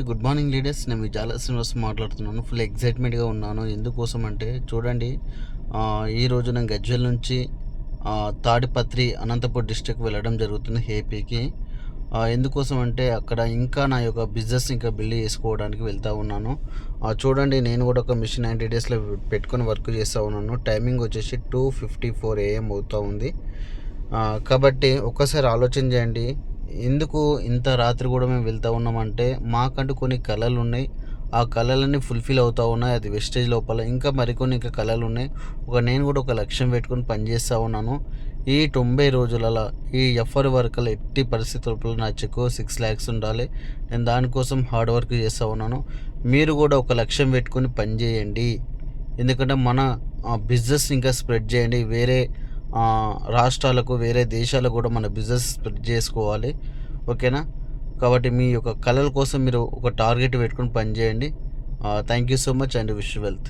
Good morning leaders. నేను మీ జాల శ్రీనివాస్ మాట్లాడుతున్నాను. ఫుల్ ఎక్సైట్మెంట్గా ఉన్నాను. ఎందుకోసం అంటే చూడండి, ఈరోజు నేను గజ్వేల్ నుంచి తాడిపత్రి అనంతపూర్ డిస్ట్రిక్ట్ వెళ్ళడం జరుగుతుంది ఏపీకి. ఎందుకోసం అంటే అక్కడ ఇంకా నా యొక్క బిజినెస్ ఇంకా బిల్డ్ చేసుకోవడానికి వెళ్తూ ఉన్నాను. చూడండి, నేను కూడా ఒక మిషన్ 90 డేస్లో పెట్టుకొని వర్క్ చేస్తూ ఉన్నాను. టైమింగ్ వచ్చేసి 2:54 AM అవుతూ ఉంది. కాబట్టి ఒక్కసారి ఆలోచన చేయండి, ఎందుకు ఇంత రాత్రి కూడా మేము వెళ్తూ ఉన్నామంటే మాకంటూ కొన్ని కళలు ఉన్నాయి. ఆ కళలన్నీ ఫుల్ఫిల్ అవుతూ ఉన్నాయి. అది వెస్టేజ్ లోపల ఇంకా మరికొన్ని ఇంకా కళలు ఉన్నాయి. నేను కూడా ఒక లక్ష్యం పెట్టుకొని పనిచేస్తూ ఉన్నాను. ఈ 90 రోజులలో ఈ ఎఫ్ఆర్ వర్క్లో ఎట్టి పరిస్థితుల్లో నా చెక్కు 6 lakhs ఉండాలి. నేను దానికోసం హార్డ్ వర్క్ చేస్తూ ఉన్నాను. మీరు కూడా ఒక లక్ష్యం పెట్టుకొని పనిచేయండి. ఎందుకంటే మన బిజినెస్ ఇంకా స్ప్రెడ్ చేయండి. వేరే రాష్ట్రాలకు, వేరే దేశాలకు కూడా మన బిజినెస్ స్ప్రెడ్ చేసుకోవాలి. ఓకేనా? కాబట్టి మీ యొక్క కళల కోసం మీరు ఒక టార్గెట్ పెట్టుకొని పనిచేయండి. Thank you so much and wish wealth.